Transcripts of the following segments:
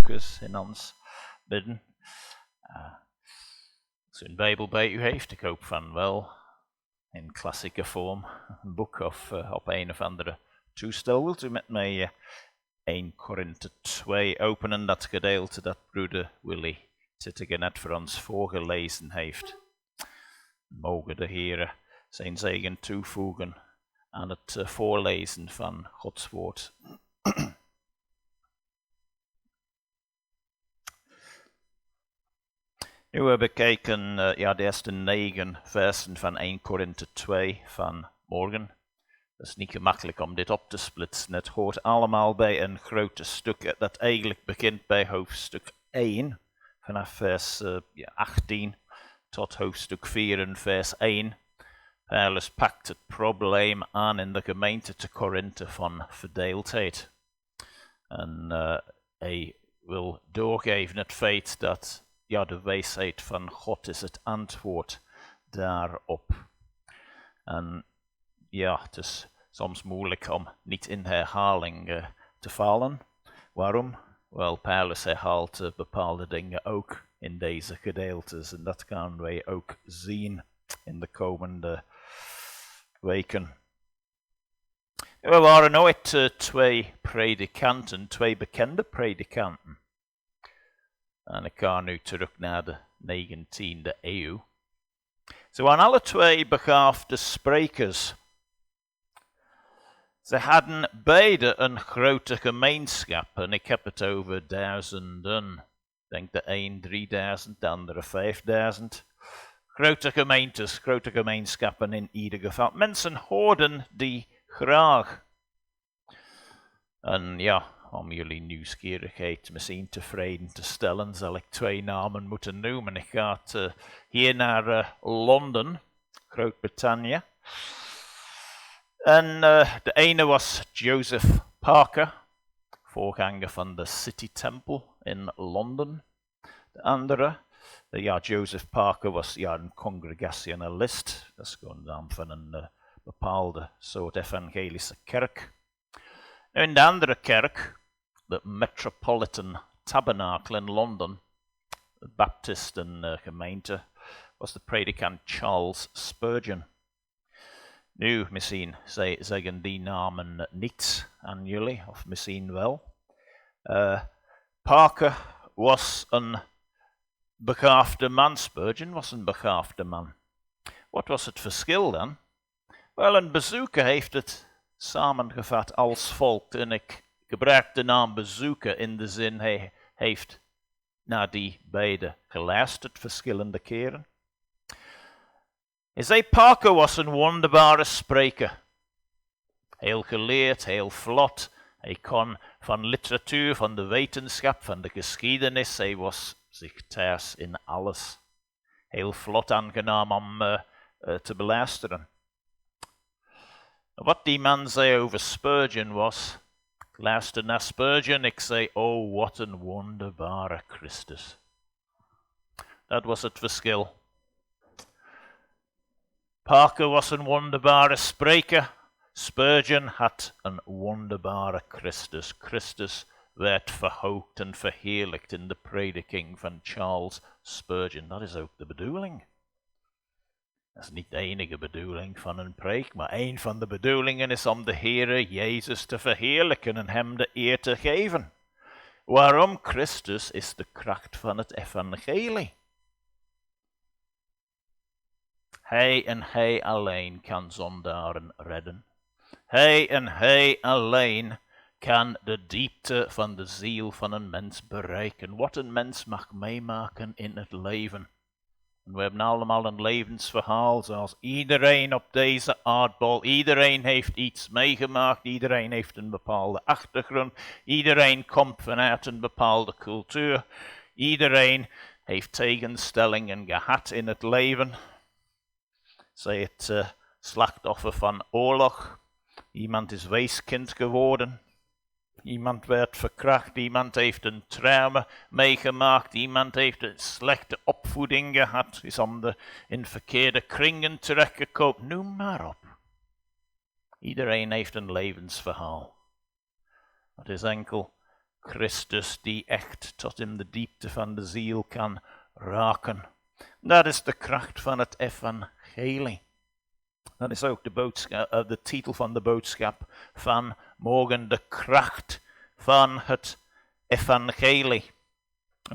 zoekers in ons midden. Als u een Bijbel bij u heeft, ik hoop van wel, in klassieke vorm, een boek of op een of andere toestel, wilt u met mij 1 Korinthe 2 openen, dat gedeelte dat broeder Willy Tittiger net voor ons voorgelezen heeft. Mogen de Heer zijn zegen toevoegen aan het voorlezen van Gods woord. Nu we bekijken de eerste 9 versen van 1 Korinthe 2 van morgen. Het is niet gemakkelijk om dit op te splitsen. Het hoort allemaal bij een grote stuk dat eigenlijk begint bij hoofdstuk 1, vanaf vers 18 tot hoofdstuk 4 en vers 1. Paulus pakt het probleem aan in de gemeente te Korinthe van verdeeldheid. En hij wil doorgeven het feit dat de wijsheid van God is het antwoord daarop. En het is soms moeilijk om niet in herhaling te vallen. Waarom? Wel, Paulus herhaalt bepaalde dingen ook in deze gedeeltes. En dat gaan wij ook zien in de komende weken. Er waren nooit 2 predikanten, 2 bekende predikanten. En ik ga nu terug naar de 19e eeuw. Ze waren alle 2 begaafde sprekers. Ze hadden beide een grote gemeenschap. En ik heb het over duizenden. Ik denk de een 3000, de andere 5000. Grote gemeentes, grote gemeenschappen in ieder geval. Mensen hoorden die graag. En om jullie nieuwsgierigheid misschien tevreden te stellen, zal ik 2 namen moeten noemen. Ik ga hier naar Londen, Groot-Brittannië. En de ene was Joseph Parker, voorganger van de City Temple in Londen. De andere, Joseph Parker was een congregationalist. Dat is gewoon de naam van een bepaalde soort evangelische kerk. In de andere kerk, de Metropolitan Tabernacle in Londen, de Baptistengemeente, was de predikant Charles Spurgeon. Nu, misschien zeggen die namen niets aan jullie, of misschien wel. Parker was een begaafde man, Spurgeon was een begaafde man. Wat was het verschil dan? Wel, een bezoeker heeft het samengevat als volgt, en ik gebruik de naam bezoeker in de zin, hij heeft naar die beide geluisterd verschillende keren. Hij zei, Parker was een wonderbare spreker. Heel geleerd, heel vlot. Hij kon van literatuur, van de wetenschap, van de geschiedenis, hij was zich thuis in alles. Heel vlot, aangenaam om te beluisteren. Wat die man zei over Spurgeon was, ik luisterde naar Spurgeon, ik zei, oh, wat een wonderbare Christus. Dat was het verschil. Parker was een wonderbare spreker. Spurgeon had een wonderbare Christus. Christus werd verhoogd en verheerlijkt in de prediking van Charles Spurgeon. Dat is ook de bedoeling. Dat is niet de enige bedoeling van een preek, maar een van de bedoelingen is om de Heere Jezus te verheerlijken en hem de eer te geven. Waarom? Christus is de kracht van het evangelie. Hij en hij alleen kan zondaren redden. Hij en hij alleen kan de diepte van de ziel van een mens bereiken. Wat een mens mag meemaken in het leven. En we hebben allemaal een levensverhaal, zoals iedereen op deze aardbol. Iedereen heeft iets meegemaakt, iedereen heeft een bepaalde achtergrond. Iedereen komt vanuit een bepaalde cultuur. Iedereen heeft tegenstellingen gehad in het leven. Zij het slachtoffer van oorlog. Iemand is weeskind geworden. Iemand werd verkracht. Iemand heeft een trauma meegemaakt. Iemand heeft een slechte opvoeding gehad. Is in verkeerde kringen terechtgekomen. Noem maar op. Iedereen heeft een levensverhaal. Het is enkel Christus die echt tot in de diepte van de ziel kan raken. Dat is de kracht van het evangelie. Dat is ook de titel van de boodschap van morgen, de kracht van het evangelie.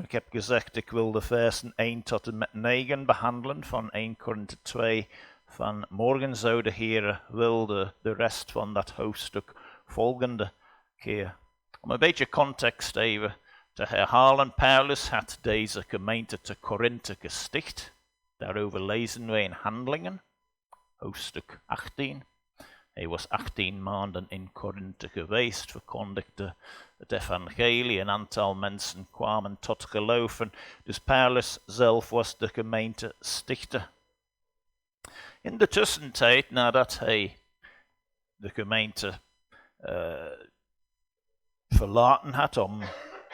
Ik heb gezegd, ik wil de versen 1 tot en met 9 behandelen van 1 Korinthe 2 van morgen. Zo de Heer wilde de rest van dat hoofdstuk volgende keer. Om een beetje context even te herhalen. Paulus had deze gemeente te Korinthe gesticht. Daarover lezen we in Handelingen, hoofdstuk 18. Hij was 18 maanden in Korinthe geweest, verkondigde het evangelie. Een aantal mensen kwamen tot geloven. Dus Paulus zelf was de gemeente stichter. In de tussentijd, nadat hij de gemeente verlaten had om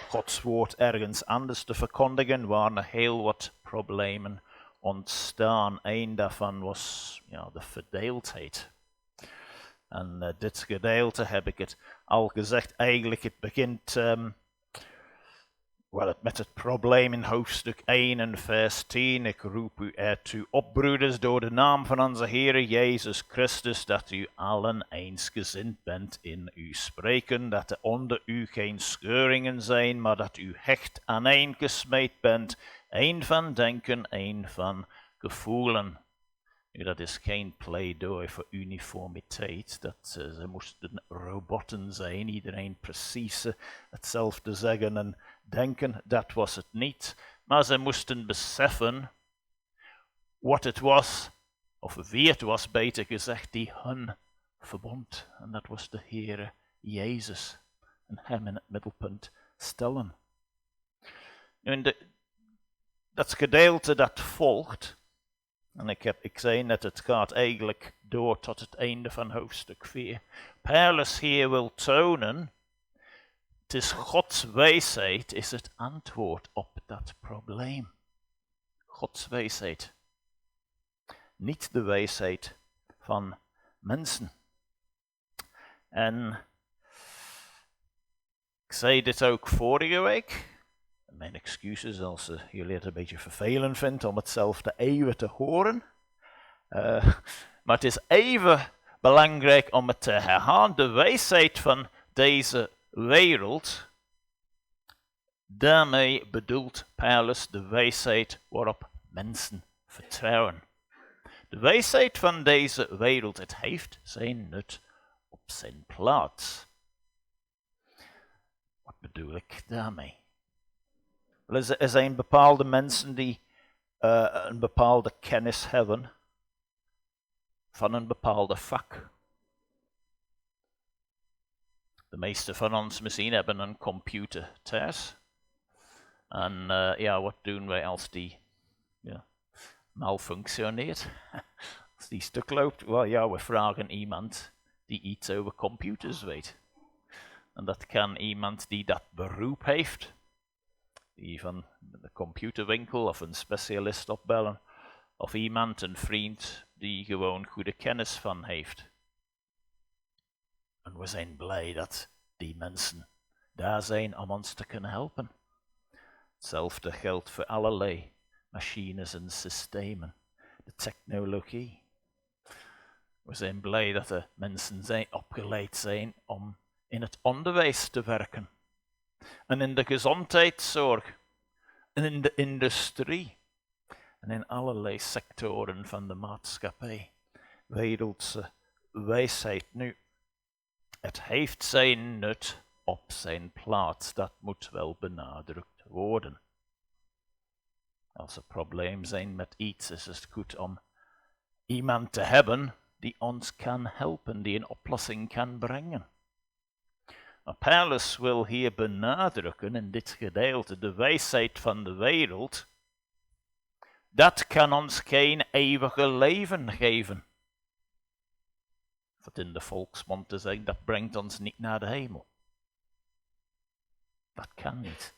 Gods woord ergens anders te verkondigen, waren er heel wat problemen ontstaan. Eén daarvan was de verdeeldheid. En dit gedeelte heb ik het al gezegd, eigenlijk het begint met het probleem in hoofdstuk 1 en vers 10. Ik roep u ertoe op, broeders, door de naam van onze Heer Jezus Christus, dat u allen eensgezind bent in uw spreken, dat er onder u geen scheuringen zijn, maar dat u hecht aaneengesmeed bent, één van denken, één van gevoelen. Nu, dat is geen pleidooi voor uniformiteit, dat ze moesten robotten zijn, iedereen precies hetzelfde zeggen en denken, dat was het niet. Maar ze moesten beseffen wat het was, of wie het was, beter gezegd, die hun verbond. En dat was de Heere Jezus. En hem in het middelpunt stellen. Nu, dat gedeelte dat volgt, en ik zei net, het gaat eigenlijk door tot het einde van hoofdstuk 4. Paulus hier wil tonen, het is Gods wijsheid, is het antwoord op dat probleem. Gods wijsheid. Niet de wijsheid van mensen. En ik zei dit ook vorige week. Mijn excuses als jullie het een beetje vervelend vinden om hetzelfde even te horen. Maar het is even belangrijk om het te herhalen. De wijsheid van deze wereld, daarmee bedoelt Paulus de wijsheid waarop mensen vertrouwen. De wijsheid van deze wereld, het heeft zijn nut op zijn plaats. Wat bedoel ik daarmee? Er zijn bepaalde mensen die een bepaalde kennis hebben van een bepaalde vak. De meeste van ons misschien hebben een computer thuis. En wat doen wij als die malfunctioneert? Als die stuk loopt? We vragen iemand die iets over computers weet. En dat kan iemand die dat beroep heeft. Die van de computerwinkel of een specialist opbellen. Of iemand, een vriend, die gewoon goede kennis van heeft. En we zijn blij dat die mensen daar zijn om ons te kunnen helpen. Hetzelfde geldt voor allerlei machines en systemen. De technologie. We zijn blij dat er mensen opgeleid zijn om in het onderwijs te werken. En in de gezondheidszorg. En in de industrie. En in allerlei sectoren van de maatschappij. Wereldse wijsheid. Nu, het heeft zijn nut op zijn plaats. Dat moet wel benadrukt worden. Als er problemen zijn met iets, is het goed om iemand te hebben die ons kan helpen, die een oplossing kan brengen. Maar Paulus wil hier benadrukken in dit gedeelte de wijsheid van de wereld. Dat kan ons geen eeuwige leven geven. Wat in de volksmond te zeggen, dat brengt ons niet naar de hemel. Dat kan niet.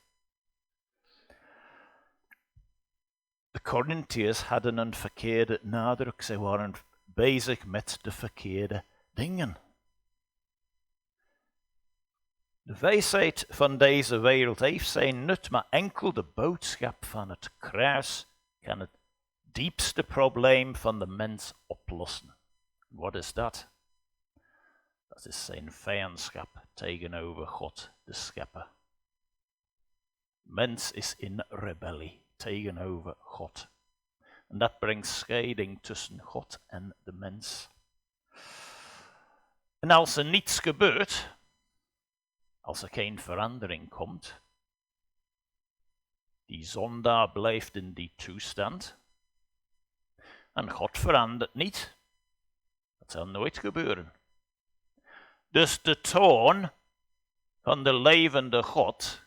De Korinthiers hadden een verkeerde nadruk. Ze waren bezig met de verkeerde dingen. De wijsheid van deze wereld heeft zijn nut, maar enkel de boodschap van het kruis kan het diepste probleem van de mens oplossen. Wat is dat? Dat is zijn vijandschap tegenover God, de schepper. Mens is in rebellie tegenover God. En dat brengt scheiding tussen God en de mens. En als er niets gebeurt, als er geen verandering komt, die zondaar blijft in die toestand, en God verandert niet, dat zal nooit gebeuren. Dus de toorn van de levende God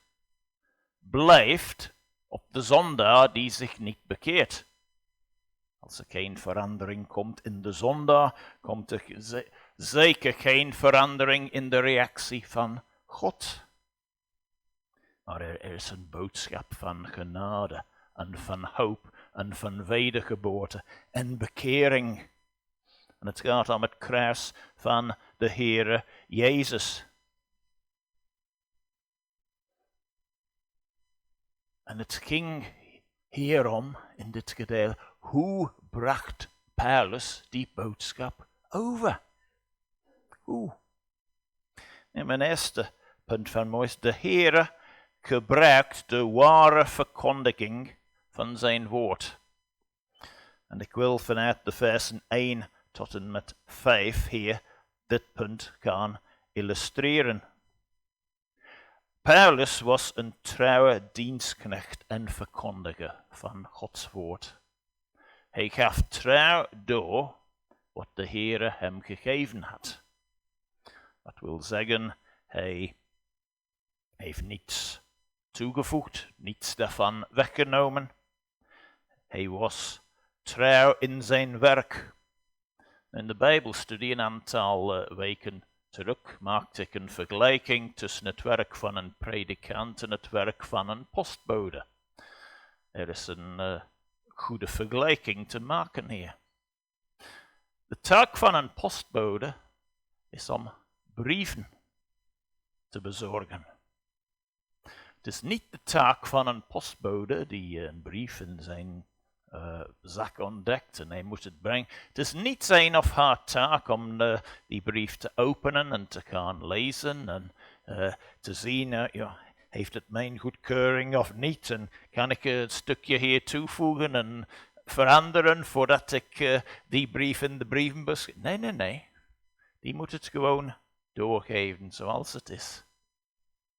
blijft op de zondaar die zich niet bekeert. Als er geen verandering komt in de zondaar, komt er zeker geen verandering in de reactie van God. Maar er is een boodschap van genade en van hoop en van wedergeboorte en bekering. En het gaat om het kruis van de Heere Jezus. En het ging hierom in dit gedeelte, hoe bracht Paulus die boodschap over? Hoe? En mijn eerste punt van mooi is, de Heere gebruikt de ware verkondiging van zijn woord. En ik wil vanuit de versen 1 tot en met 5 hier dit punt gaan illustreren. Paulus was een trouwe dienstknecht en verkondiger van Gods woord. Hij gaf trouw door wat de Heere hem gegeven had. Dat wil zeggen, hij heeft niets toegevoegd, niets daarvan weggenomen. Hij was trouw in zijn werk. In de Bijbelstudie een aantal weken terug maakte ik een vergelijking tussen het werk van een predikant en het werk van een postbode. Er is een goede vergelijking te maken hier. De taak van een postbode is om brieven te bezorgen. Het is niet de taak van een postbode die een brief in zijn zak ontdekt en hij moet het brengen. Het is niet zijn of haar taak om die brief te openen en te gaan lezen en te zien, heeft het mijn goedkeuring of niet en kan ik een stukje hier toevoegen en veranderen voordat ik die brief in de brievenbus... Nee. Die moet het gewoon doorgeven zoals het is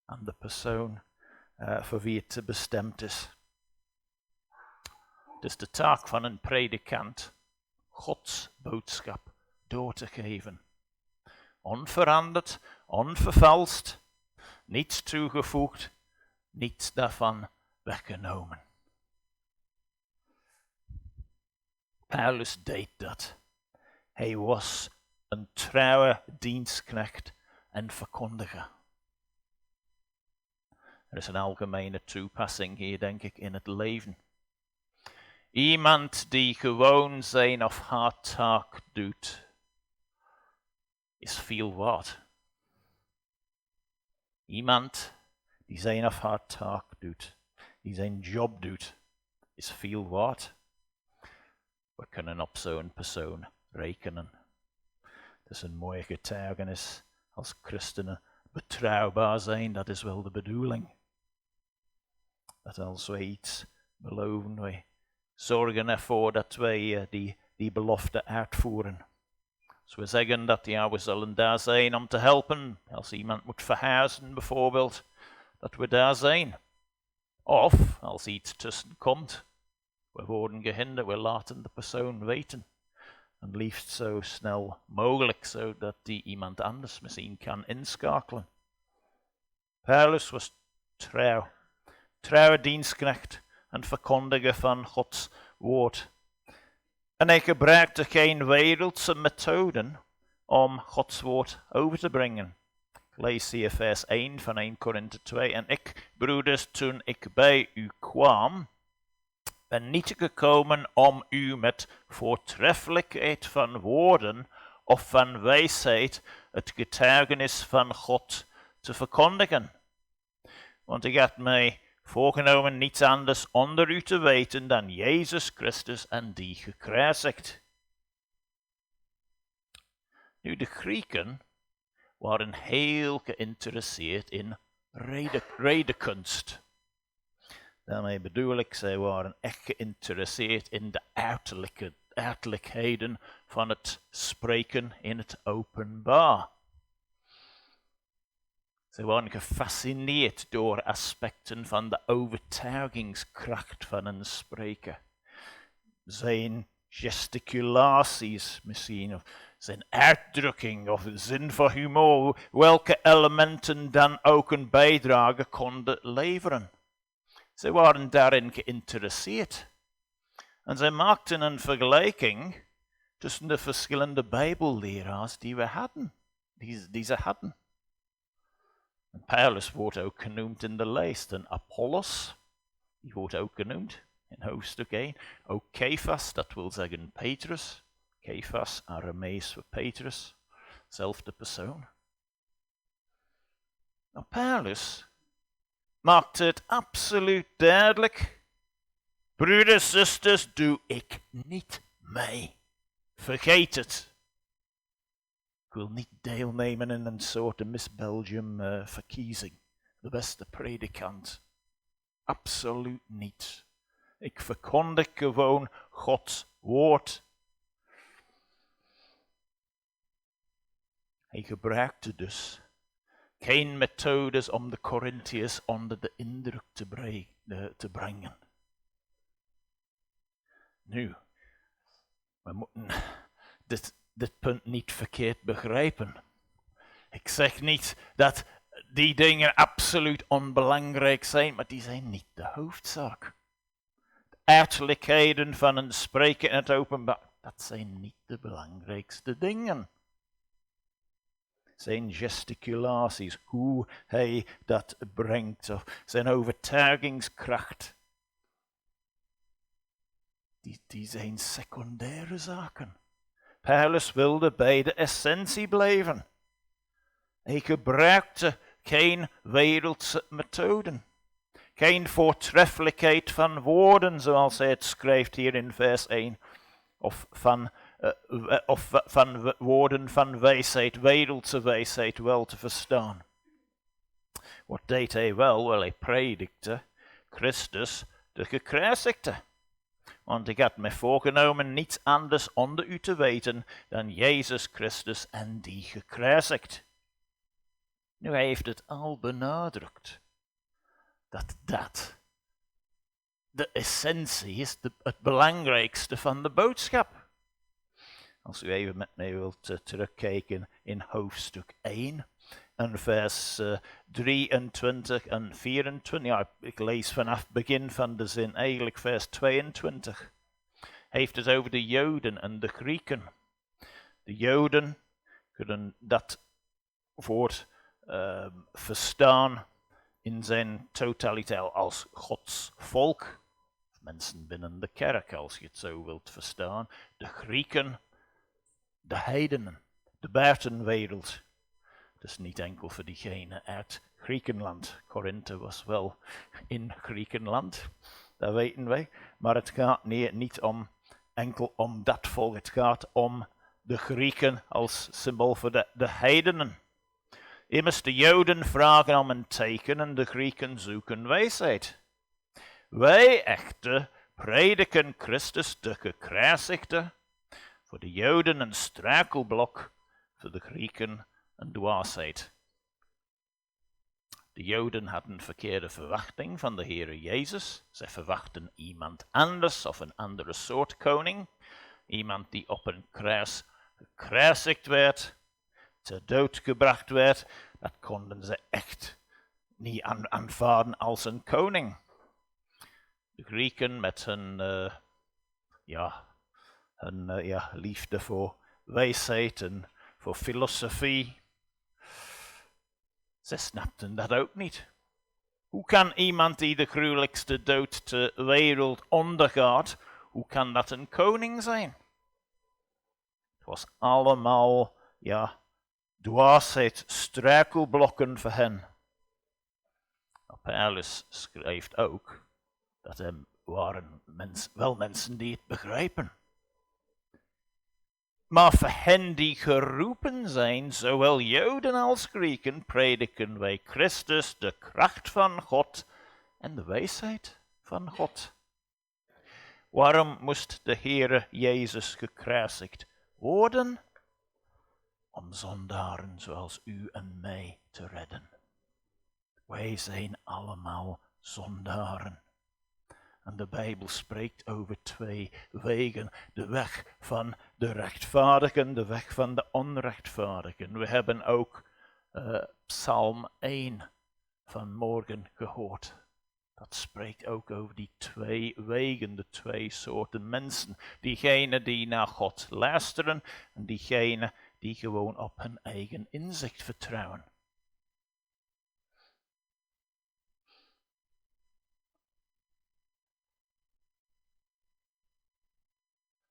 aan de persoon voor wie het bestemd is. Het is de taak van een predikant Gods boodschap door te geven. Onveranderd, onvervalst, niets toegevoegd, niets daarvan weggenomen. Paulus deed dat. Hij was een trouwe dienstknecht en verkondiger. Er is een algemene toepassing hier, denk ik, in het leven. Iemand die gewoon zijn of haar taak doet, is veel waard. Iemand die zijn of haar taak doet, die zijn job doet, is veel waard. We kunnen op zo'n persoon rekenen. Het is een mooie getuigenis als christenen betrouwbaar zijn, dat is wel de bedoeling. Dat als wij iets beloven, wij zorgen ervoor dat wij die belofte uitvoeren. Als we zeggen dat we zullen daar zijn om te helpen, als iemand moet verhuizen bijvoorbeeld, dat we daar zijn. Of als iets tussenkomt, we worden gehinderd, we laten de persoon weten. En liefst zo snel mogelijk, zodat die iemand anders misschien kan inschakelen. Paulus was trouwe dienstknecht en verkondiger van Gods woord. En hij gebruikte geen wereldse methoden om Gods woord over te brengen. Ik lees hier vers 1 van 1 Korinthiers 2. En ik, broeders, toen ik bij u kwam, ben niet gekomen om u met voortreffelijkheid van woorden of van wijsheid het getuigenis van God te verkondigen. Want ik had mij voorgenomen niets anders onder u te weten dan Jezus Christus en die gekruisigd. Nu, de Grieken waren heel geïnteresseerd in redenkunst. Daarmee bedoel ik, zij waren echt geïnteresseerd in de uiterlijkheden van het spreken in het openbaar. Ze waren gefascineerd door aspecten van de overtuigingskracht van een spreker. Zijn gesticulaties misschien, of zijn uitdrukking, of zin voor humor, welke elementen dan ook een bijdrage konden leveren. Ze waren daarin geïnteresseerd. En zij maakten een vergelijking tussen de verschillende Bijbelleraars die we hadden, die ze hadden. En Paulus wordt ook genoemd in de lijst. En Apollos, die wordt ook genoemd in hoofdstuk 1. Ook Kefas, dat wil zeggen Petrus. Kefas, Aramees voor Petrus. Zelfde persoon. Nou, Paulus maakte het absoluut duidelijk. Broeders, zusters, doe ik niet mee. Vergeet het. Ik wil niet deelnemen in een soort Miss Belgium verkiezing. De beste predikant. Absoluut niet. Ik verkondig gewoon Gods woord. Hij gebruikte dus geen methodes om de Korinthiers onder de indruk te brengen. Nu, we moeten dit punt niet verkeerd begrijpen. Ik zeg niet dat die dingen absoluut onbelangrijk zijn, maar die zijn niet de hoofdzaak. De uiterlijkheden van een spreker in het openbaar, dat zijn niet de belangrijkste dingen. Zijn gesticulaties, hoe hij dat brengt, of zijn overtuigingskracht. Die zijn secundaire zaken. Paulus wilde bij de essentie blijven. Hij gebruikte geen wereldse methoden. Geen voortreffelijkheid van woorden, zoals hij het schrijft hier in vers 1. Of van woorden van wijsheid, wereldse wijsheid wel te verstaan. Wat deed hij wel? Wel, hij predikte Christus de gekruisigde. Want ik had me voorgenomen niets anders onder u te weten dan Jezus Christus en die gekruisigd. Nu, hij heeft het al benadrukt. Dat de essentie is het belangrijkste van de boodschap. Als u even met mij wilt terugkijken in hoofdstuk 1 en vers 23 en 24. Ja, ik lees vanaf het begin van de zin, eigenlijk vers 22. Hij heeft het over de Joden en de Grieken. De Joden kunnen dat woord verstaan in zijn totaliteit als Gods volk. Mensen binnen de kerk, als je het zo wilt verstaan. De Grieken, de heidenen, de buitenwereld. Dus niet enkel voor diegenen uit Griekenland. Korinthe was wel in Griekenland, dat weten wij. Maar het gaat niet enkel om dat volk. Het gaat om de Grieken als symbool voor de heidenen. Immers de Joden vragen om een teken en de Grieken zoeken wijsheid. Wij echter prediken Christus de gekruisigde, voor de Joden een struikelblok, voor de Grieken een dwaasheid. De Joden hadden een verkeerde verwachting van de Heere Jezus. Zij verwachten iemand anders of een andere soort koning. Iemand die op een kruis gekruisigd werd, ter dood gebracht werd. Dat konden ze echt niet aanvaarden als een koning. De Grieken met hun liefde voor wijsheid en voor filosofie. Ze snapten dat ook niet. Hoe kan iemand die de gruwelijkste dood ter wereld ondergaat, hoe kan dat een koning zijn? Het was allemaal, dwaasheid, struikelblokken voor hen. Paulus schrijft ook dat er waren wel mensen die het begrijpen. Maar voor hen die geroepen zijn, zowel Joden als Grieken, prediken wij Christus, de kracht van God en de wijsheid van God. Waarom moest de Heere Jezus gekruisigd worden? Om zondaren zoals u en mij te redden. Wij zijn allemaal zondaren. En de Bijbel spreekt over 2 wegen. De weg van de rechtvaardigen, de weg van de onrechtvaardigen. We hebben ook Psalm 1 vanmorgen gehoord. Dat spreekt ook over die 2 wegen, de 2 soorten mensen. Diegenen die naar God luisteren en diegenen die gewoon op hun eigen inzicht vertrouwen.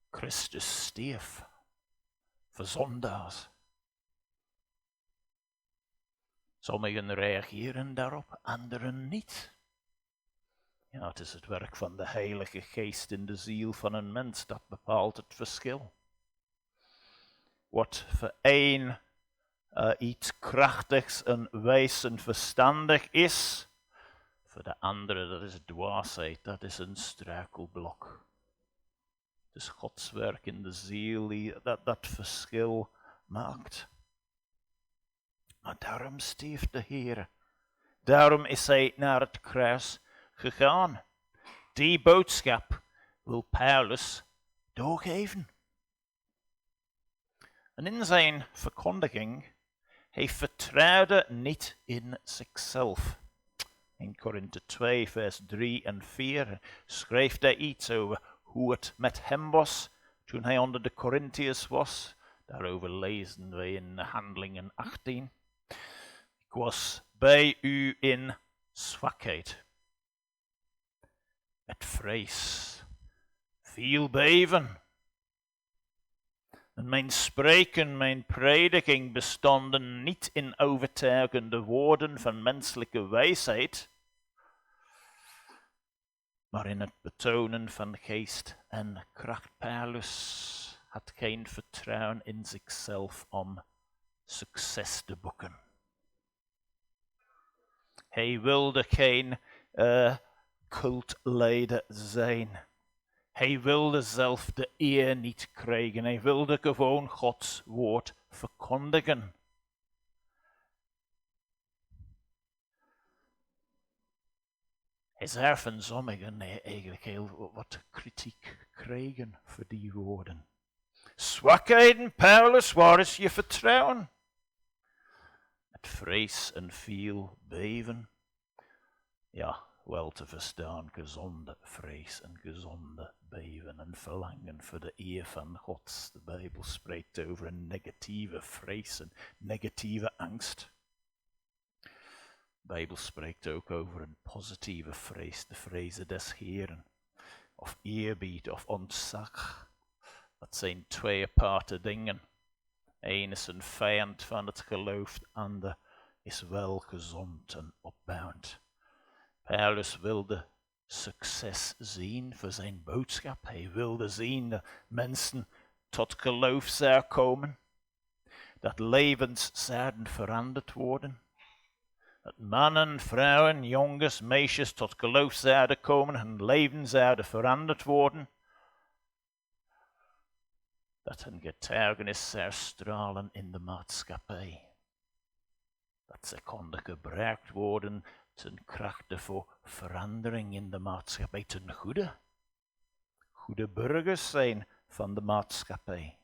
Christus stierf voor zondaars. Sommigen reageren daarop, anderen niet. Ja, het is het werk van de Heilige Geest in de ziel van een mens, dat bepaalt het verschil. Wat voor een iets krachtigs en wijs en verstandig is, voor de andere dat is dwaasheid, dat is een struikelblok. Het is Gods werk in de ziel die dat verschil maakt. Maar daarom stierf de Heer. Daarom is hij naar het kruis gegaan. Die boodschap wil Paulus doorgeven. En in zijn verkondiging, hij vertrouwde niet in zichzelf. In Korinthe 2 vers 3 en 4 schreef hij iets over hoe het met hem was toen hij onder de korinthiers was. Daarover lezen we in Handelingen 18. Ik was bij u in zwakheid, met vrees, veel beven. En mijn spreken, mijn prediking bestonden niet in overtuigende woorden van menselijke wijsheid, maar in het betonen van geest en kracht. Paulus had geen vertrouwen in zichzelf om succes te boeken. Hij wilde geen cultleider zijn. Hij wilde zelf de eer niet krijgen. Hij wilde gewoon Gods woord verkondigen. Hij zou van sommigen eigenlijk heel wat kritiek kregen voor die woorden. Zwakheden, Paulus, waar is je vertrouwen? Met vrees en veel beven. Ja, wel te verstaan, gezonde vrees en gezonde beven en verlangen voor de eer van God. De Bijbel spreekt over een negatieve vrees en negatieve angst. De Bijbel spreekt ook over een positieve vrees, de vrezen des Heeren. Of eerbied of ontzag. Dat zijn 2 aparte dingen. Eén is een vijand van het geloof, de ander is wel gezond en opbouwend. Paulus wilde succes zien voor zijn boodschap. Hij wilde zien dat mensen tot geloof zouden komen. Dat levens zouden veranderd worden. Dat mannen, vrouwen, jongens, meisjes tot geloof zouden komen. Hun leven zouden veranderd worden. Dat hun getuigenis zou stralen in de maatschappij. Dat ze konden gebruikt worden ten krachte voor verandering in de maatschappij, ten goede. Goede burgers zijn van de maatschappij.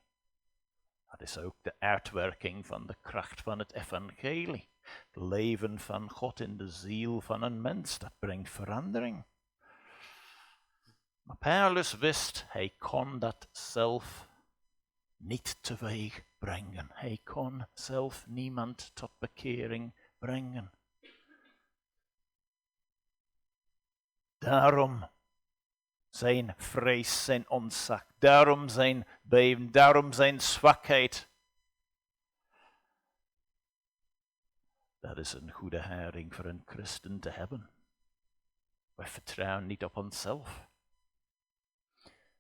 Dat is ook de uitwerking van de kracht van het evangelie. Het leven van God in de ziel van een mens, dat brengt verandering. Maar Paulus wist, hij kon dat zelf niet teweeg brengen. Hij kon zelf niemand tot bekering brengen. Daarom zijn vrees, zijn ontzag, daarom zijn beven, daarom zijn zwakheid. Dat is een goede haring voor een christen te hebben. Wij vertrouwen niet op onszelf.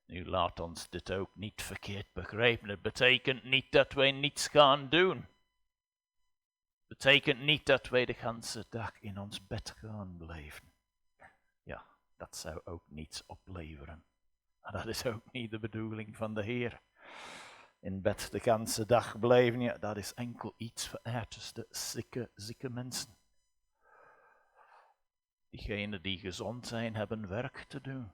Nu laat ons dit ook niet verkeerd begrijpen. Het betekent niet dat wij niets gaan doen. Het betekent niet dat wij de hele dag in ons bed gaan blijven. Ja, dat zou ook niets opleveren. Maar dat is ook niet de bedoeling van de Heer. In bed de hele dag blijven, ja, dat is enkel iets voor uiterste zieke mensen. Diegenen die gezond zijn, hebben werk te doen.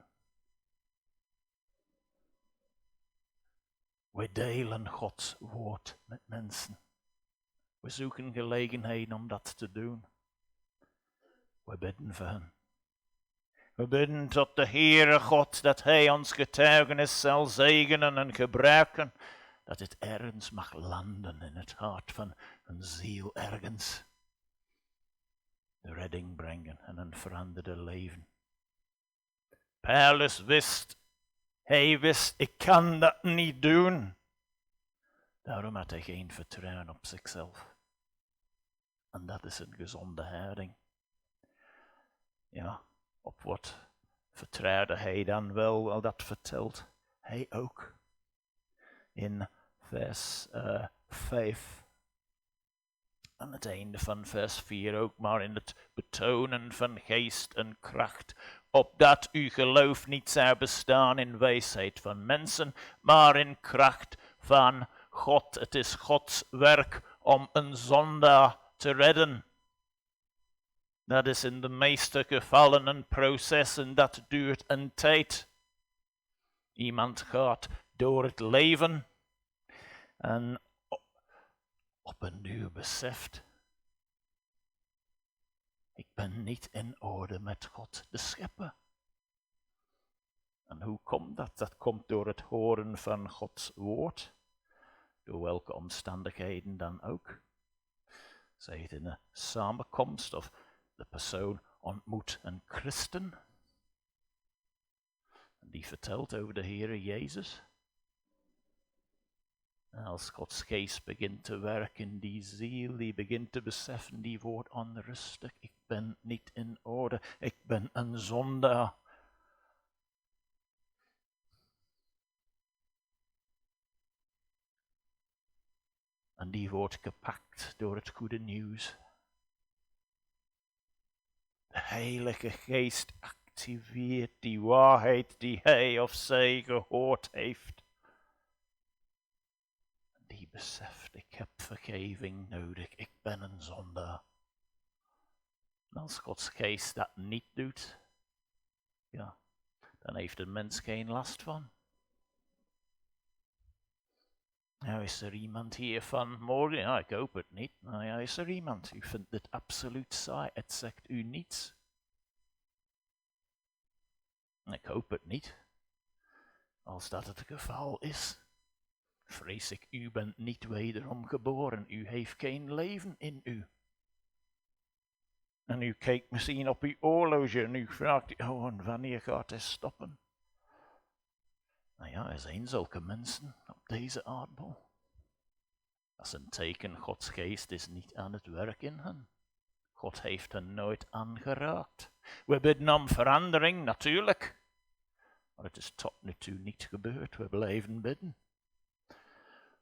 We delen Gods woord met mensen. We zoeken gelegenheden om dat te doen. We bidden voor hen. We bidden tot de Heere God dat Hij ons getuigenis zal zegenen en gebruiken. Dat het ergens mag landen in het hart van een ziel ergens. De redding brengen en een veranderde leven. Paulus wist, ik kan dat niet doen. Daarom had hij geen vertrouwen op zichzelf. En dat is een gezonde houding. Ja, op wat vertrouwde hij dan wel dat vertelt hij ook. In vers 5. Aan het einde van vers 4 ook, maar in het betonen van geest en kracht, opdat uw geloof niet zou bestaan in wijsheid van mensen, maar in kracht van God. Het is Gods werk om een zondaar te redden. Dat is in de meeste gevallen een proces en dat duurt een tijd. Iemand gaat door het leven en op een duur beseft, ik ben niet in orde met God de Schepper. En hoe komt dat? Dat komt door het horen van Gods woord, door welke omstandigheden dan ook. Zij het in een samenkomst of de persoon ontmoet een christen. Die vertelt over de Heere Jezus. En als Gods geest begint te werken in die ziel, die begint te beseffen, die wordt onrustig. Ik ben niet in orde, ik ben een zondaar. En die wordt gepakt door het goede nieuws. De Heilige Geest activeert die waarheid die hij of zij gehoord heeft. Die beseft, ik heb vergeving nodig, ik ben een zondaar. En als Gods Geest dat niet doet, ja, dan heeft de mens geen last van. Nou, is er iemand hier van morgen? Ja, ik hoop het niet. Nou ja, is er iemand? U vindt het absoluut saai, het zegt u niets. Ik hoop het niet. Als dat het geval is, vrees ik, u bent niet wederom geboren. U heeft geen leven in u. En u kijkt misschien op uw horloge en u vraagt, oh, en wanneer gaat hij stoppen? Nou ja, er zijn zulke mensen op deze aardbol. Dat is een teken, Gods geest is niet aan het werk in hen. God heeft hen nooit aangeraakt. We bidden om verandering, natuurlijk. Maar het is tot nu toe niet gebeurd, we blijven bidden.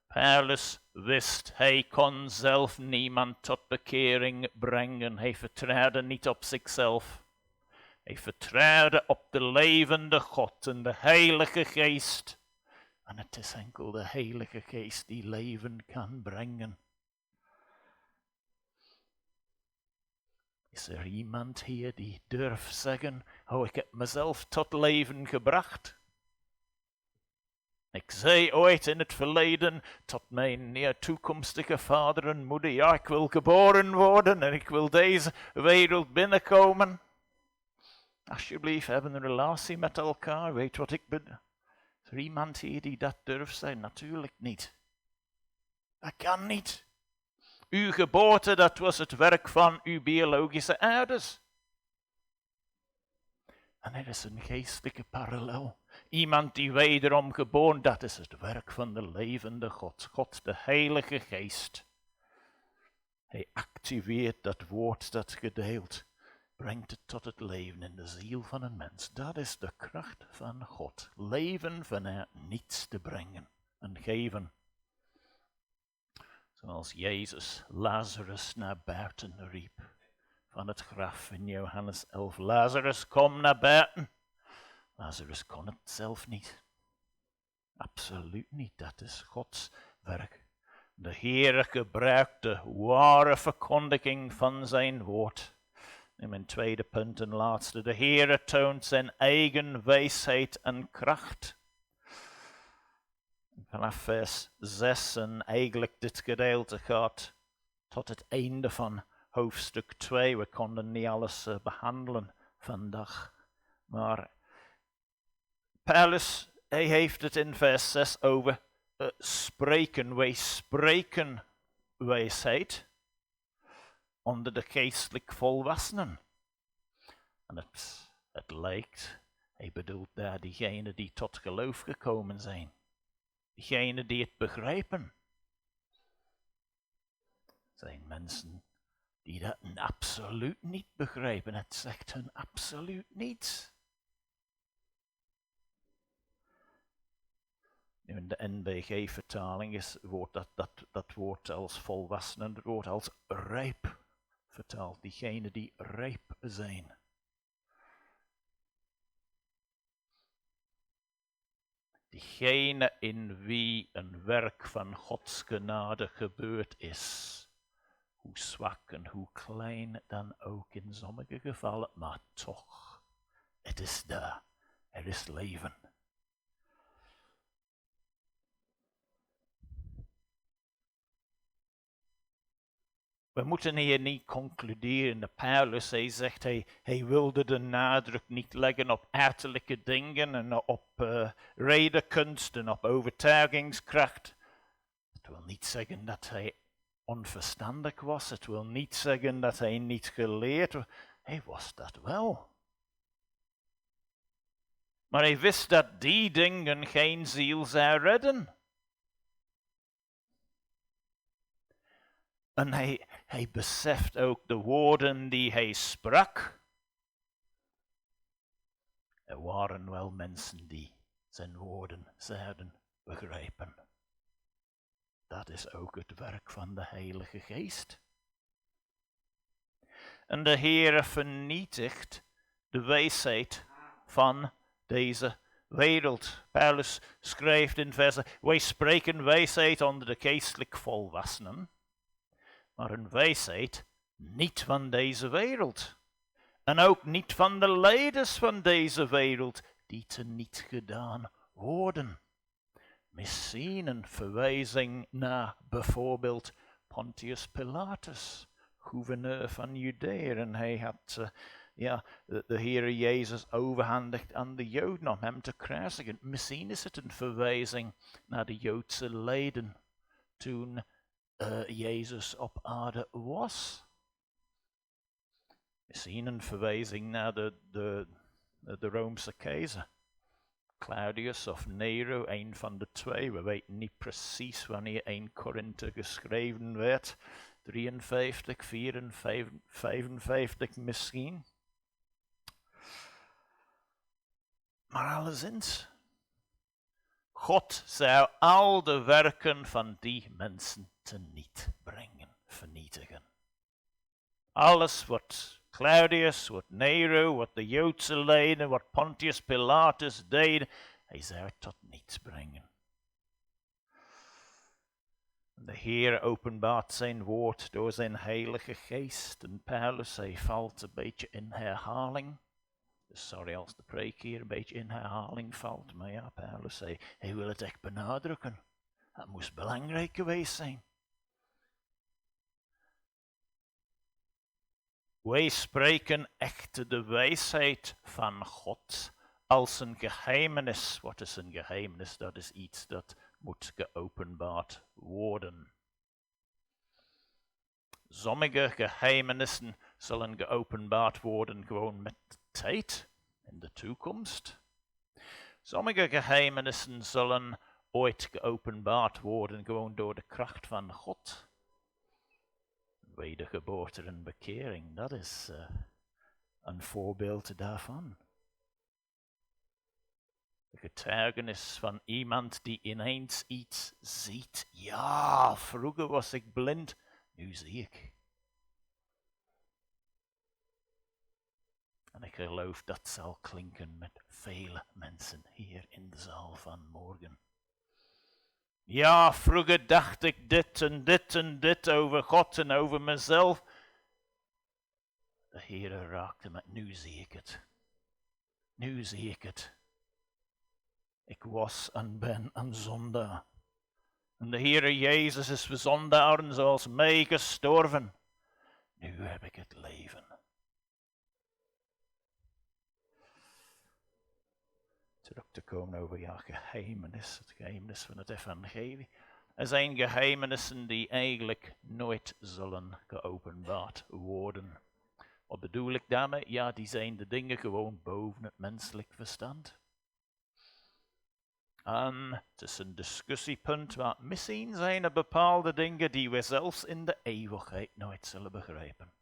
Paulus wist, hij kon zelf niemand tot bekering brengen. Hij vertrouwde niet op zichzelf. Hij vertrouwde op de levende God en de Heilige Geest. En het is enkel de Heilige Geest die leven kan brengen. Is er iemand hier die durft zeggen, oh, ik heb mezelf tot leven gebracht? Ik zei ooit in het verleden tot mijn toekomstige vader en moeder, ja, ik wil geboren worden en ik wil deze wereld binnenkomen. Alsjeblieft, hebben een relatie met elkaar, weet wat ik ben. Is er iemand hier die dat durft zijn? Natuurlijk niet. Dat kan niet. Uw geboorte, dat was het werk van uw biologische ouders. En er is een geestelijke parallel. Iemand die wederom geboren, dat is het werk van de levende God. God, de Heilige Geest. Hij activeert dat woord dat gedeeld. Brengt het tot het leven in de ziel van een mens. Dat is de kracht van God. Leven vanuit niets te brengen en geven. Zoals Jezus Lazarus naar buiten riep van het graf in Johannes 11. Lazarus, kom naar buiten. Lazarus kon het zelf niet. Absoluut niet. Dat is Gods werk. De Heere gebruikt de ware verkondiging van zijn woord. In mijn tweede punt en laatste. De Heere toont zijn eigen wijsheid en kracht. Vanaf vers 6 en eigenlijk dit gedeelte gaat tot het einde van hoofdstuk 2. We konden niet alles behandelen vandaag. Maar Paulus, hij heeft het in vers 6 over spreken. Wij spreken wijsheid onder de geestelijk volwassenen. En het lijkt, hij bedoelt daar diegenen die tot geloof gekomen zijn. Diegenen die het begrijpen. Zijn mensen die dat absoluut niet begrijpen. Het zegt hun absoluut niets. In de NBG-vertaling wordt dat woord als volwassenen, het woord als rijp vertaald. Diegenen die rijp zijn. Diegene in wie een werk van Gods genade gebeurd is. Hoe zwak en hoe klein dan ook in sommige gevallen, maar toch, het is daar. Er is leven. We moeten hier niet concluderen. De Paulus, hij zegt, hij wilde de nadruk niet leggen op uiterlijke dingen en op redenkunst en op overtuigingskracht. Het wil niet zeggen dat hij onverstandig was. Het wil niet zeggen dat hij niet geleerd was. Hij was dat wel. Maar hij wist dat die dingen geen ziel zou redden. En hij beseft ook de woorden die hij sprak. Er waren wel mensen die zijn woorden zouden begrijpen. Dat is ook het werk van de Heilige Geest. En de Heere vernietigt de wijsheid van deze wereld. Paulus schrijft in versen, wij spreken wijsheid onder de geestelijk volwassenen, maar een wijsheid niet van deze wereld. En ook niet van de leiders van deze wereld, die teniet gedaan worden. Misschien een verwijzing naar bijvoorbeeld Pontius Pilatus, gouverneur van Judea. En hij had de Heere Jezus overhandigd aan de Joden om hem te kruisigen. Misschien is het een verwijzing naar de Joodse lijden toen Jezus op aarde was. Misschien een verwijzing naar de Roomse keizer. Claudius of Nero, een van de twee. We weten niet precies wanneer 1 Korinthe geschreven werd. 53, 54, 55 misschien. Maar alleszins, God zou al de werken van die mensen teniet brengen, vernietigen. Alles wat Claudius, wat Nero, wat de Joodse leden, wat Pontius Pilatus deden, hij zou het tot niets brengen. De Heer openbaart zijn woord door zijn Heilige Geest. En Paulus, hij valt een beetje in herhaling. Sorry als de preek hier een beetje in herhaling valt. Maar ja, Paulus, hij wil het echt benadrukken. Het moest belangrijk geweest zijn. Wij spreken echt de wijsheid van God als een geheimenis. Wat is een geheimenis? Dat is iets dat moet geopenbaard worden. Sommige geheimenissen zullen geopenbaard worden gewoon met tijd in de toekomst. Sommige geheimenissen zullen ooit geopenbaard worden gewoon door de kracht van God. Wedergeboorte en bekering, dat is een voorbeeld daarvan. De getuigenis van iemand die ineens iets ziet. Ja, vroeger was ik blind, nu zie ik. En ik geloof dat zal klinken met vele mensen hier in de zaal van morgen. Ja, vroeger dacht ik dit en dit en dit over God en over mezelf. De Heer raakte me, nu zie ik het. Nu zie ik het. Ik was en ben een zondaar. En de Heer Jezus is voor zondaren zoals mij gestorven. Nu heb ik het leven. Terug te komen over geheimenis, het geheimenis van het evangelie. Er zijn geheimenissen die eigenlijk nooit zullen geopenbaard worden. Wat bedoel ik daarmee? Ja, die zijn de dingen gewoon boven het menselijk verstand. En het is een discussiepunt, maar misschien zijn er bepaalde dingen die we zelfs in de eeuwigheid nooit zullen begrijpen.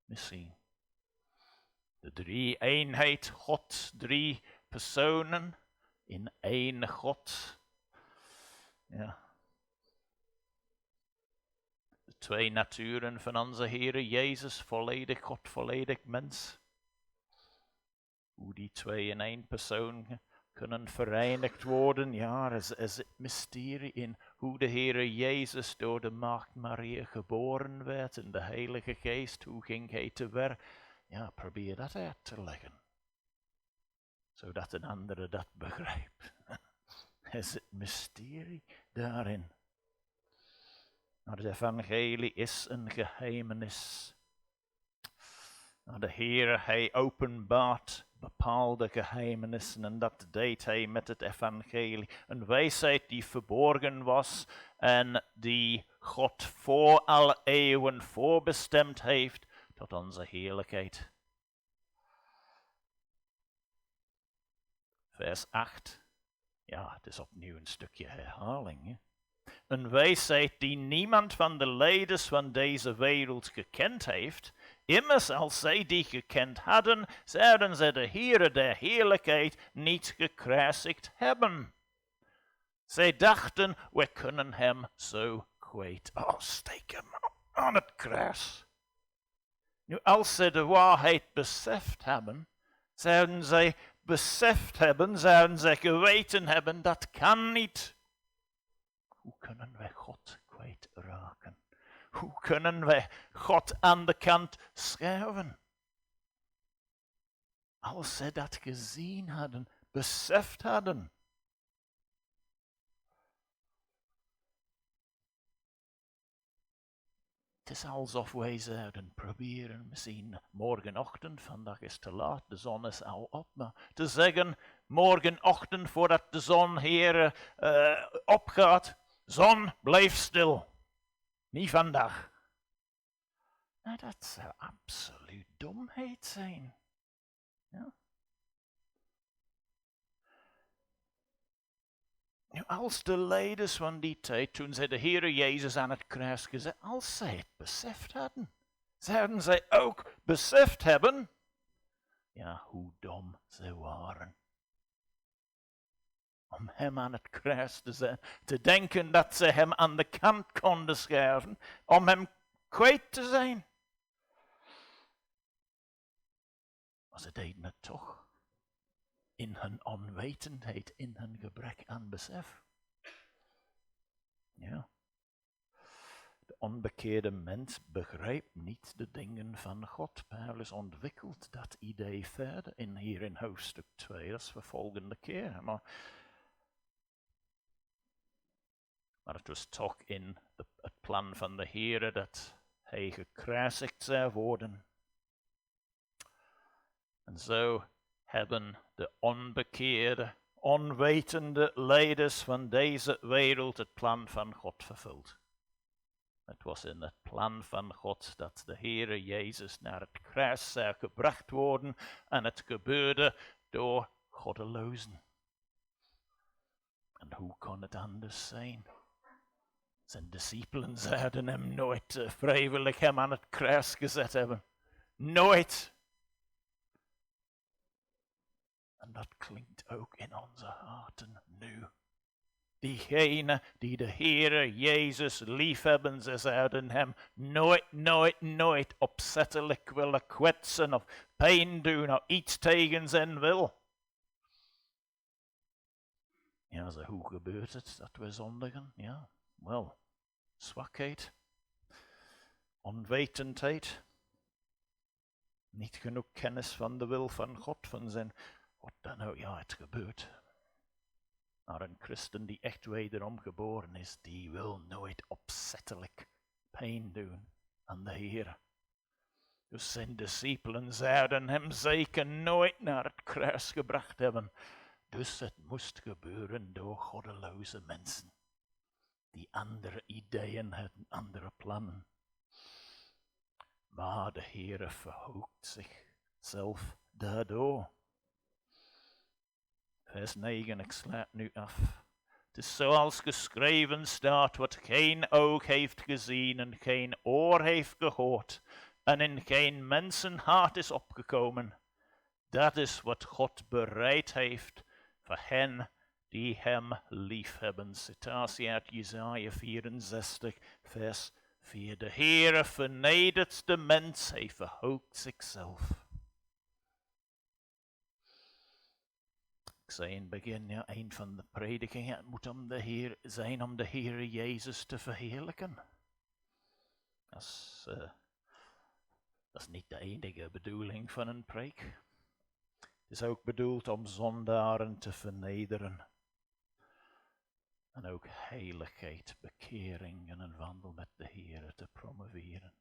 Misschien. De drie-eenheid God, 3 personen in één God. Ja. De 2 naturen van onze Heere Jezus, volledig God, volledig mens. Hoe die 2 in 1 persoon kunnen verenigd worden. Ja, er zit mysterie in hoe de Heere Jezus door de Maagd Maria geboren werd en de Heilige Geest, hoe ging hij te werk? Ja, probeer dat uit te leggen. Zodat een andere dat begrijpt. Er zit mysterie daarin. Maar het evangelie is een geheimenis. De Heer, hij openbaart bepaalde geheimenissen en dat deed hij met het evangelie. Een wijsheid die verborgen was en die God voor alle eeuwen voorbestemd heeft tot onze heerlijkheid. Vers 8. Ja, het is opnieuw een stukje herhaling. Hè? Een wijsheid die niemand van de leiders van deze wereld gekend heeft. Immers als zij die gekend hadden, zouden zij de Heere der heerlijkheid niet gekruisigd hebben. Zij dachten, we kunnen hem zo kwijt. Oh, steek hem aan het kruis. Nu, als zij de waarheid beseft hebben, zouden zij geweten hebben, dat kan niet. Hoe kunnen wij God kwijtraken? Hoe kunnen wij God aan de kant schuiven? Als zij dat gezien hadden, beseft hadden. Het is alsof wij zouden proberen, misschien morgenochtend, vandaag is te laat, de zon is al op, maar te zeggen, morgenochtend voordat de zon hier opgaat, zon, blijf stil. Niet vandaag. Nou, dat zou absoluut domheid zijn. Ja? Nu, als de leiders van die tijd, toen zij de Heere Jezus aan het kruis gezet, als zij het beseft hadden, zouden zij ook beseft hebben, ja, hoe dom ze waren. Om hem aan het kruis te zetten, te denken dat ze hem aan de kant konden schuiven, om hem kwijt te zijn. Maar ze deden het toch. In hun onwetendheid, in hun gebrek aan besef. Ja. De onbekeerde mens begrijpt niet de dingen van God. Paulus ontwikkelt dat idee verder hier in hoofdstuk 2. Dat is voor volgende keer. Maar het was toch in het plan van de Heer dat hij gekruisigd zou worden. En zo hebben de onbekeerde, onwetende leiders van deze wereld het plan van God vervuld. Het was in het plan van God dat de Heere Jezus naar het kruis zou gebracht worden en het gebeurde door goddelozen. En hoe kon het anders zijn? Zijn discipelen zouden hem nooit vrijwillig hem aan het kruis gezet hebben. Nooit. En dat klinkt ook in onze harten nu. Diegenen die de Heere Jezus liefhebben, ze zouden hem nooit opzettelijk willen kwetsen of pijn doen of iets tegen zijn wil. Ja, zo hoe gebeurt het dat we zondigen? Ja, wel, zwakheid, onwetendheid, niet genoeg kennis van de wil van God, van zijn, wat dan ook, ja, het gebeurt. Maar een christen die echt wederom geboren is, die wil nooit opzettelijk pijn doen aan de Heer. Dus zijn discipelen zouden hem zeker nooit naar het kruis gebracht hebben. Dus het moest gebeuren door goddeloze mensen, die andere ideeën hadden, andere plannen. Maar de Heer verhoogt zichzelf daardoor. Vers 9, ik sluit nu af. Het is zoals geschreven staat, wat geen oog heeft gezien en geen oor heeft gehoord en in geen mensenhart is opgekomen. Dat is wat God bereid heeft voor hen die hem liefhebben. Citatie uit Jesaja 64, vers 4. De Heere vernedert de mens, hij verhoogt zichzelf. Ik zei in het begin, ja, een van de predikingen, het moet om de Heere Jezus te verheerlijken. Dat is niet de enige bedoeling van een preek. Het is ook bedoeld om zondaren te vernederen. En ook heiligheid, bekering en een wandel met de Heere te promoveren.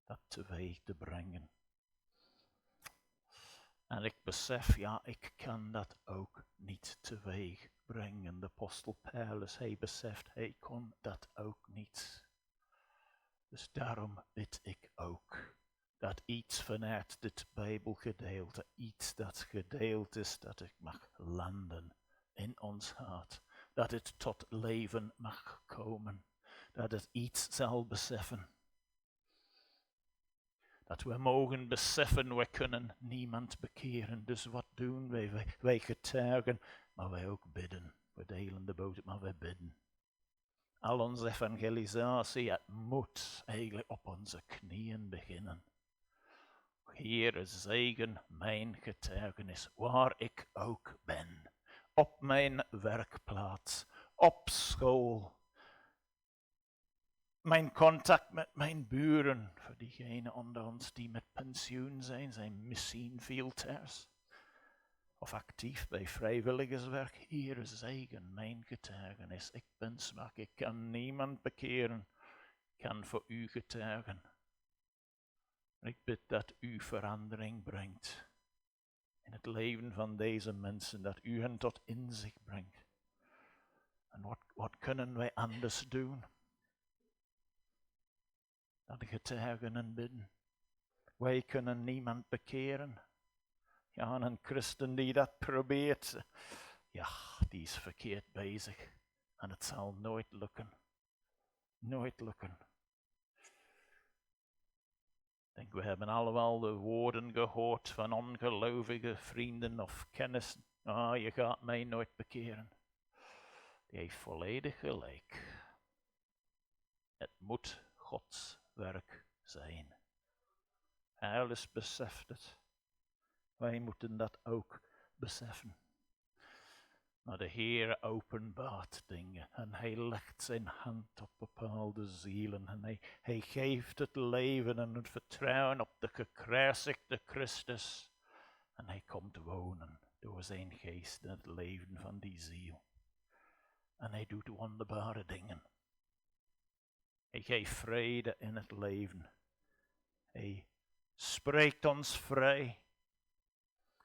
Dat teweeg te brengen. En ik besef, ja, ik kan dat ook niet teweeg brengen. De apostel Paulus, hij beseft, hij kon dat ook niet. Dus daarom bid ik ook dat iets vanuit dit Bijbelgedeelte, iets dat gedeeld is, dat het mag landen in ons hart. Dat het tot leven mag komen. Dat het iets zal beseffen. Dat we mogen beseffen, we kunnen niemand bekeren. Dus wat doen wij? Wij getuigen, maar wij ook bidden. We delen de boodschap, maar wij bidden. Al onze evangelisatie, het moet eigenlijk op onze knieën beginnen. Heere, zegen mijn getuigenis, waar ik ook ben. Op mijn werkplaats, op school. Mijn contact met mijn buren, voor diegenen onder ons die met pensioen zijn misschien veel thuis. Of actief bij vrijwilligerswerk. Heere, zegen mijn getuigenis. Ik ben zwak, ik kan niemand bekeren. Ik kan voor u getuigen. Ik bid dat u verandering brengt in het leven van deze mensen, dat u hen tot inzicht brengt. En wat kunnen wij anders doen? Dat getuigen en bidden. Wij kunnen niemand bekeren. Ja, een christen die dat probeert, ja, die is verkeerd bezig. En het zal nooit lukken. Nooit lukken. Ik denk, we hebben allemaal de woorden gehoord van ongelovige vrienden of kennissen. Ah, je gaat mij nooit bekeren. Die heeft volledig gelijk. Het moet Gods werk zijn. Paulus beseft het. Wij moeten dat ook beseffen. Maar de Heer openbaart dingen en hij legt zijn hand op bepaalde zielen en hij geeft het leven en het vertrouwen op de gekruisigde Christus. En hij komt wonen door zijn geest in het leven van die ziel. En hij doet wonderbare dingen. Hij geeft vrede in het leven. Hij spreekt ons vrij.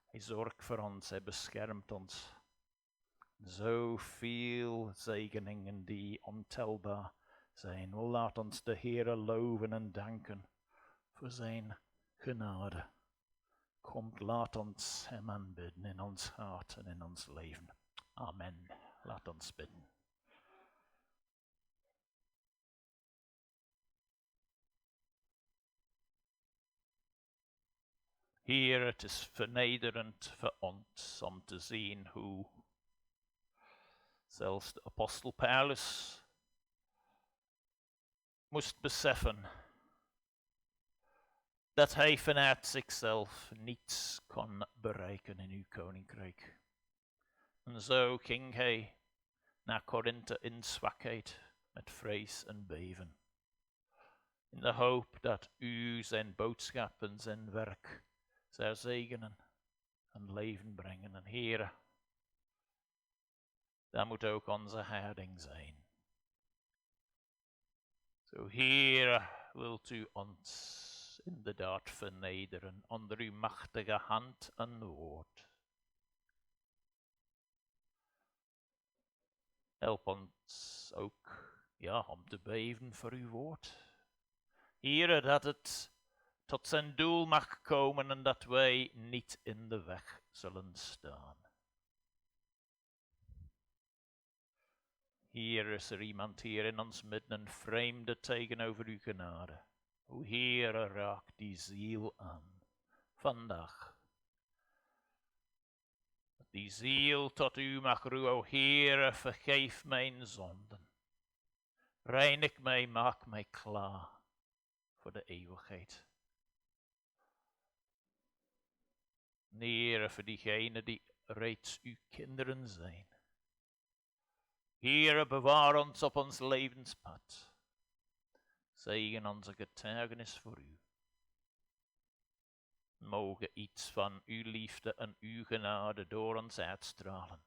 Hij zorgt voor ons, hij beschermt ons. Zoveel zegeningen die ontelbaar zijn. Laat ons de Heere loven en danken voor zijn genade. Komt, laat ons hem aanbidden in ons hart en in ons leven. Amen. Laat ons bidden. Heer, het is vernederend voor ons om te zien hoe zelfs de apostel Paulus moest beseffen dat hij vanuit zichzelf niets kon bereiken in uw koninkrijk. En zo ging hij naar Korinthe in zwakheid, met vrees en beven, in de hoop dat u zijn boodschap en zijn werk zou zegenen en leven brengen. En Heere, daar moet ook onze houding zijn. Zo Heere, wilt u ons inderdaad vernederen onder uw machtige hand en woord. Help ons ook, om te beven voor uw woord. Heere, dat het tot zijn doel mag komen en dat wij niet in de weg zullen staan. Hier is er iemand hier in ons midden, een vreemde tegenover uw genade. O Heere, raak die ziel aan, vandaag. Die ziel tot u mag roepen, o Heere, vergeef mijn zonden. Reinig mij, maak mij klaar voor de eeuwigheid. Heere, voor diegenen die reeds uw kinderen zijn. Heere, bewaar ons op ons levenspad. Zegen onze getuigenis voor u. Mogen iets van uw liefde en uw genade door ons uitstralen.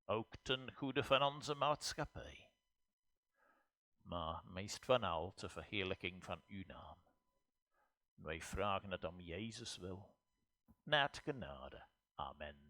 Ook ten goede van onze maatschappij. Maar meest van al ter verheerlijking van uw naam. Wij vragen het om Jezus wil. Naar het genade. Amen.